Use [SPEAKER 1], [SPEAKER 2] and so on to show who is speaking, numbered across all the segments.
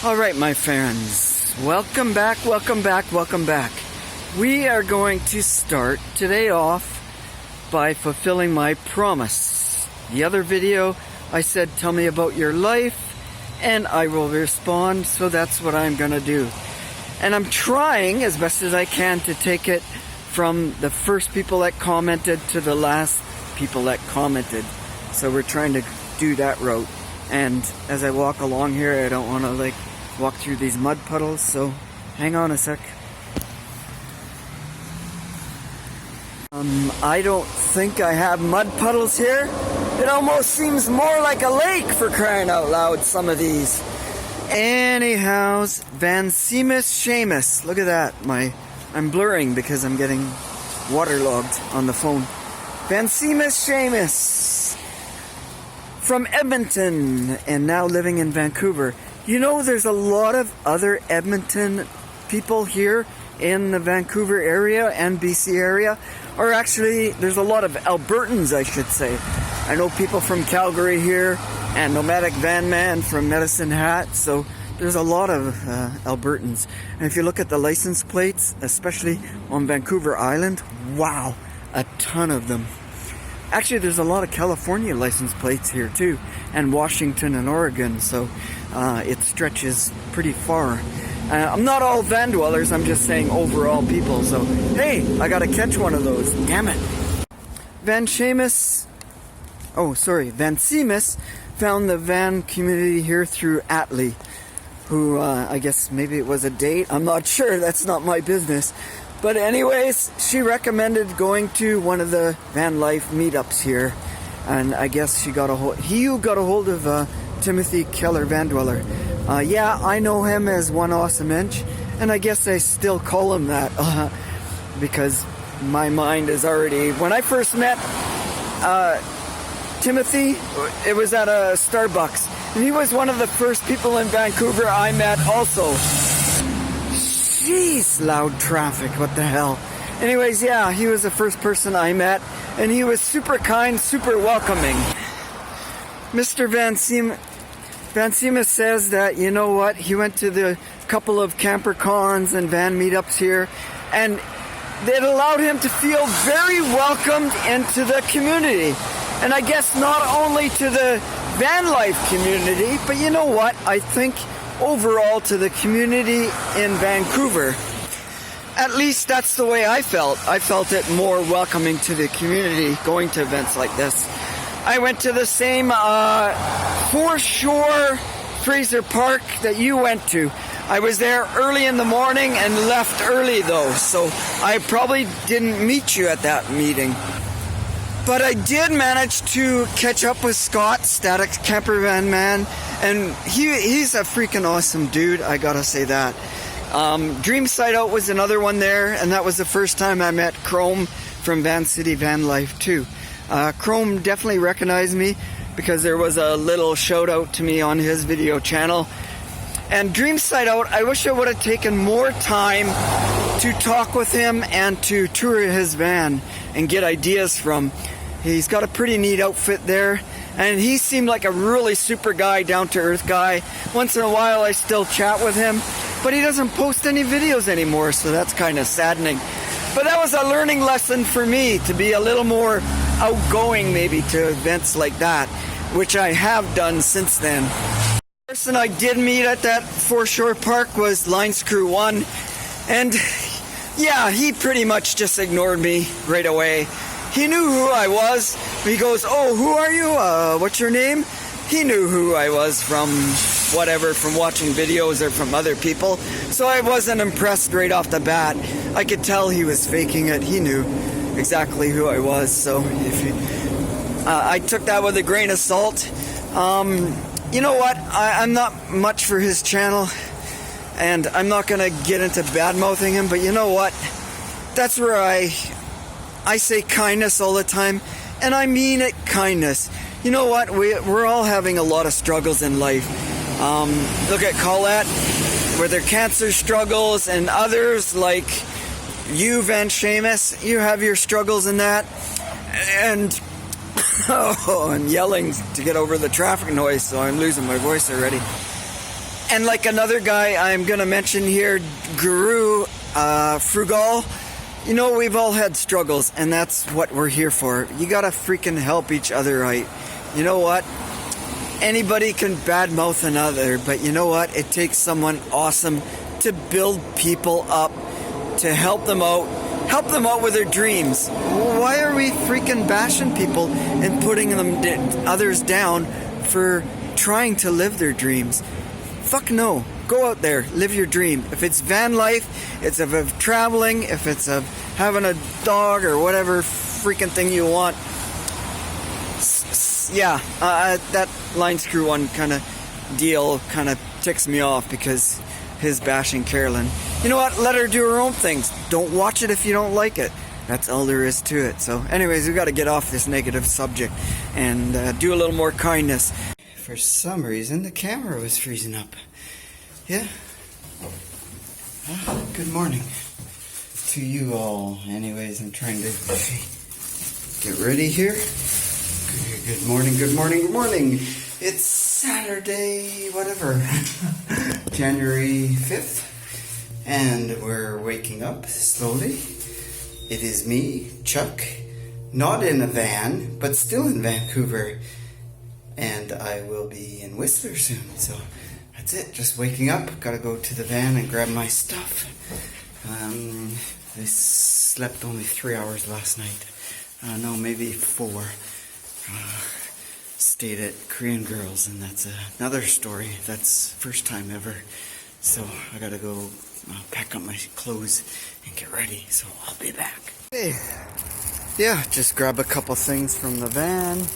[SPEAKER 1] Alright, my friends, welcome back. We are going to start today off by fulfilling my promise. The other video, I said, tell me about your life, and I will respond, so that's what I'm going to do. And I'm trying as best as I can to take it from the first people that commented to the last people that commented. So we're trying to do that route. And as I walk along here, I don't want to walk through these mud puddles, so hang on a sec. I don't think I have mud puddles here. It almost seems more like a lake, for crying out loud, some of these. Anyhows, Seamus. Look at that. I'm blurring because I'm getting waterlogged on the phone. Seamus from Edmonton and now living in Vancouver. You know, there's a lot of other Edmonton people here in the Vancouver area and BC area. Or actually, there's a lot of Albertans, I should say. I know people from Calgary here and Nomadic Van Man from Medicine Hat. So there's a lot of Albertans. And if you look at the license plates, especially on Vancouver Island, wow, a ton of them. Actually, there's a lot of California license plates here too, and Washington and Oregon, so it stretches pretty far. I'm not all van dwellers, I'm just saying overall people, so hey, I gotta catch one of those, damn it. Van Seamus found the van community here through Atlee, who I guess maybe it was a date, I'm not sure, that's not my business. But anyways, she recommended going to one of the van life meetups here, and I guess he got a hold of Timothy Keller, Van Dweller. Yeah, I know him as One Awesome Inch, and I guess I still call him that because my mind is already. When I first met Timothy, it was at a Starbucks, and he was one of the first people in Vancouver I met also. Jeez, loud traffic, what the hell. Anyways, yeah, he was the first person I met, and he was super kind, super welcoming. Mr. Van Seamus says that, you know what, he went to the couple of camper cons and van meetups here, and it allowed him to feel very welcomed into the community. And I guess not only to the van life community, but you know what, I think overall to the community in Vancouver. At least that's the way I felt. I felt it more welcoming to the community going to events like this. I went to the same foreshore Fraser Park that you went to. I was there early in the morning and left early though, so I probably didn't meet you at that meeting. But I did manage to catch up with Scott, Static Camper Van Man, and he's a freaking awesome dude, I gotta say that. Dream Side Out was another one there, and that was the first time I met Chrome from Van City Van Life too. Chrome definitely recognized me because there was a little shout out to me on his video channel. And Dream Side Out, I wish I would have taken more time to talk with him and to tour his van and get ideas from. He's got a pretty neat outfit there, and he seemed like a really super guy, down-to-earth guy. Once in a while I still chat with him, but he doesn't post any videos anymore, so that's kind of saddening. But that was a learning lesson for me, to be a little more outgoing maybe to events like that, which I have done since then. The person I did meet at that foreshore park was Line Screw 1, and yeah, he pretty much just ignored me right away. He knew who I was. He goes, oh, who are you? What's your name? He knew who I was from whatever, from watching videos or from other people. So I wasn't impressed right off the bat. I could tell he was faking it. He knew exactly who I was. So I took that with a grain of salt. You know what? I'm not much for his channel, and I'm not going to get into bad-mouthing him, but you know what? That's where I say kindness all the time, and I mean it, kindness. You know what? We're all having a lot of struggles in life. Look at Colette with her cancer struggles, and others like you, Van Seamus. You have your struggles in that. And I'm yelling to get over the traffic noise, so I'm losing my voice already. And like another guy I'm gonna mention here, Guru Frugal, you know, we've all had struggles, and that's what we're here for. You gotta freaking help each other, right? You know what? Anybody can badmouth another, but you know what? It takes someone awesome to build people up, to help them out with their dreams. Why are we freaking bashing people and putting others down for trying to live their dreams? Fuck no. Go out there, live your dream. If it's van life, it's of traveling, if it's of having a dog or whatever freaking thing you want. Yeah, that line screw one kind of deal kind of ticks me off because his bashing Carolyn. You know what? Let her do her own things. Don't watch it if you don't like it. That's all there is to it. So anyways, we got to get off this negative subject and do a little more kindness. For some reason, the camera was freezing up. Yeah. Good morning to you all. Anyways, I'm trying to get ready here. Good morning, good morning, good morning. It's Saturday, whatever, January 5th, and we're waking up slowly. It is me, Chuck, not in a van, but still in Vancouver, and I will be in Whistler soon, so that's it, just waking up. Gotta go to the van and grab my stuff. I slept only 3 hours last night. No, maybe 4. Stayed at Korean Girls, and that's another story. That's first time ever. So I gotta go pack up my clothes and get ready. So I'll be back. Hey, yeah, just grab a couple things from the van,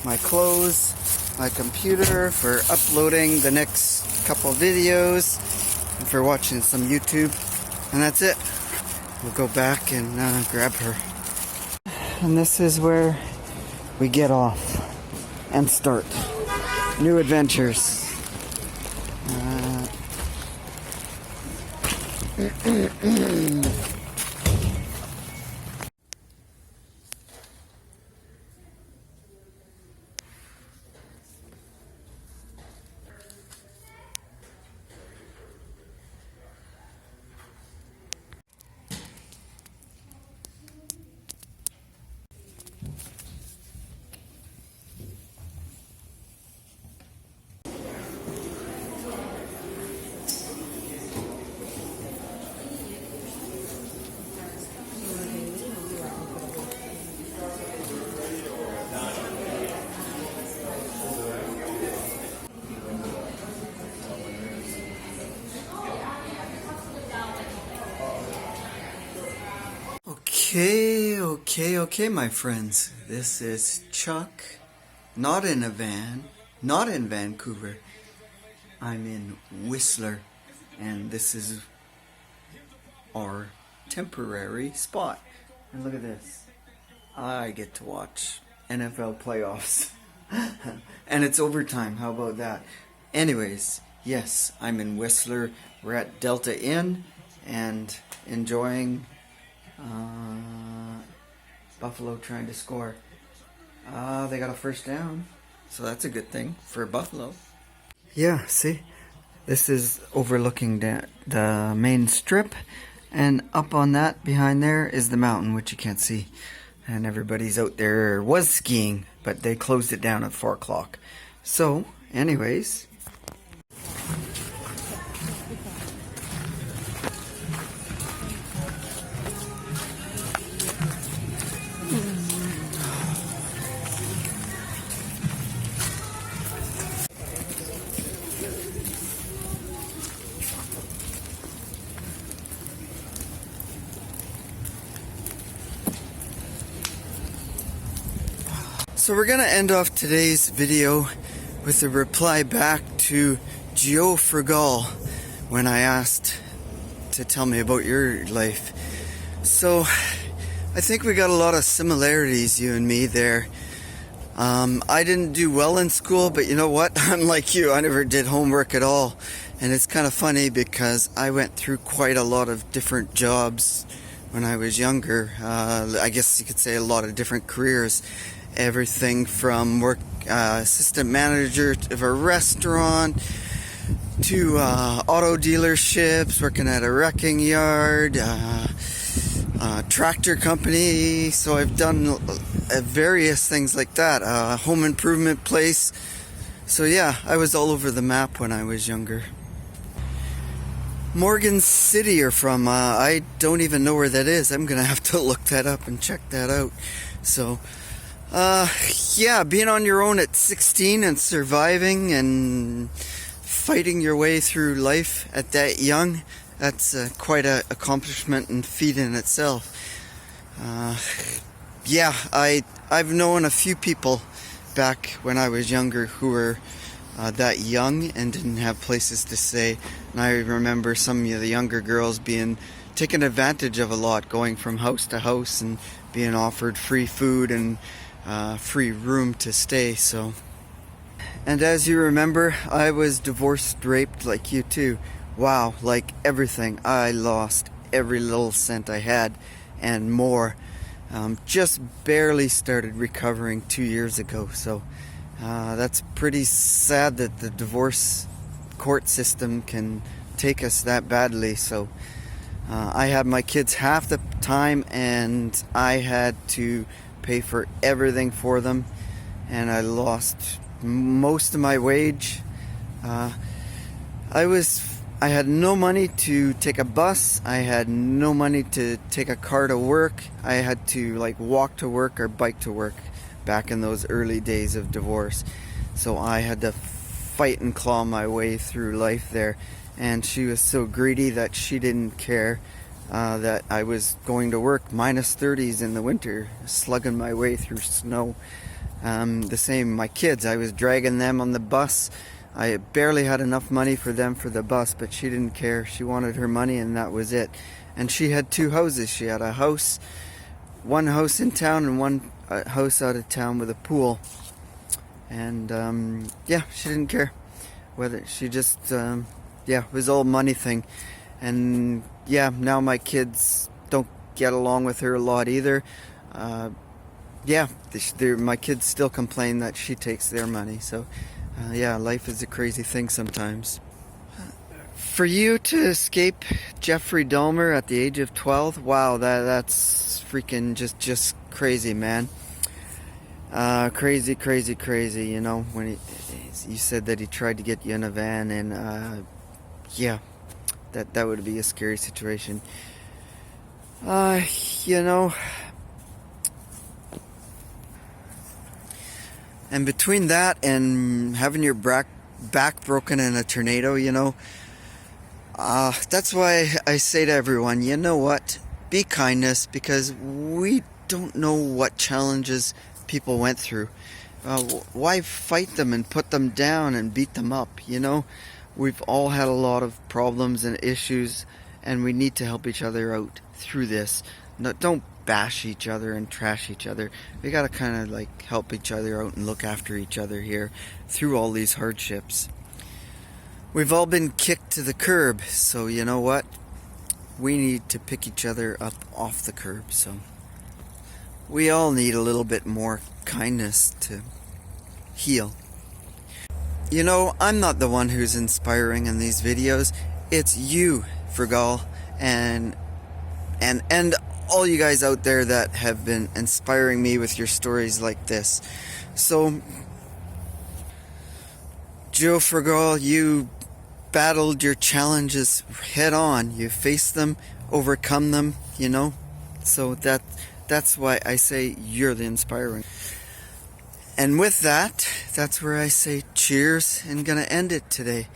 [SPEAKER 1] my clothes, my computer for uploading the next couple videos, and for watching some YouTube, and that's it. We'll go back and grab her. And this is where we get off and start new adventures. Okay, my friends. This is Chuck, not in a van, not in Vancouver. I'm in Whistler, and this is our temporary spot. And look at this. I get to watch NFL playoffs. And it's overtime. How about that? Anyways, yes, I'm in Whistler. We're at Delta Inn and enjoying Buffalo trying to score. They got a first down, so that's a good thing for Buffalo. Yeah, see, this is overlooking the main strip, and up on that behind there is the mountain, which you can't see. And everybody's out there was skiing, but they closed it down at 4 o'clock. So, anyways. So we're going to end off today's video with a reply back to Gio Frugal when I asked to tell me about your life. So I think we got a lot of similarities, you and me there. I didn't do well in school, but you know what? Unlike you, I never did homework at all. And it's kind of funny because I went through quite a lot of different jobs when I was younger. I guess you could say a lot of different careers. Everything from assistant manager of a restaurant to auto dealerships, working at a wrecking yard, tractor company. So I've done various things like that, home improvement place. So yeah, I was all over the map when I was younger. Morgan City you're from, I don't even know where that is. I'm gonna have to look that up and check that out. So yeah, being on your own at 16 and surviving and fighting your way through life at that young, that's quite an accomplishment and feat in itself. Yeah, I've known a few people back when I was younger who were that young and didn't have places to stay. And I remember some of the younger girls being taken advantage of a lot, going from house to house and being offered free food and free room to stay. So, and as you remember, I was divorced, raped like you too. Wow, like everything. I lost every little cent I had and more. Just barely started recovering 2 years ago. So that's pretty sad that the divorce court system can take us that badly. So I had my kids half the time and I had to pay for everything for them, and I lost most of my wage. I had no money to take a bus. I had no money to take a car to work. I had to like walk to work or bike to work back in those early days of divorce. So I had to fight and claw my way through life there. And she was so greedy that she didn't care that I was going to work minus 30s in the winter, slugging my way through snow. The same, my kids, I was dragging them on the bus. I barely had enough money for them for the bus, but she didn't care. She wanted her money and that was it. And she had two houses. She had a house, one house in town and one house out of town with a pool. And yeah, she didn't care. Whether she just, yeah, it was all money thing. And yeah, now my kids don't get along with her a lot either. Yeah, my kids still complain that she takes their money. So yeah, life is a crazy thing sometimes. For you to escape Jeffrey Dahmer at the age of 12, wow, that's freaking just crazy, man. Crazy, you know, when you said that he tried to get you in a van, and yeah, that would be a scary situation. You know, and between that and having your back broken in a tornado, you know, that's why I say to everyone, you know what, be kindness, because we don't know what challenges people went through. Why fight them and put them down and beat them up? You know, we've all had a lot of problems and issues, and we need to help each other out through this. No, don't bash each other and trash each other. We gotta kind of like help each other out and look after each other here through all these hardships. We've all been kicked to the curb, so you know what? We need to pick each other up off the curb. So we all need a little bit more kindness to heal. You know, I'm not the one who's inspiring in these videos. It's you, Fergal, and all you guys out there that have been inspiring me with your stories like this. So, Joe Fergal, you battled your challenges head on. You faced them, overcome them, you know. So that's why I say you're the inspiring. And with that, that's where I say cheers and gonna end it today.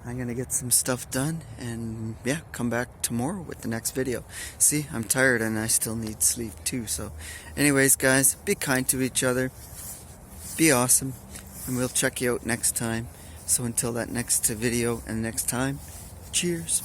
[SPEAKER 1] I'm gonna get some stuff done and yeah, come back tomorrow with the next video. See, I'm tired and I still need sleep too. So anyways, guys, be kind to each other, be awesome, and we'll check you out next time. So until that next video and next time, cheers.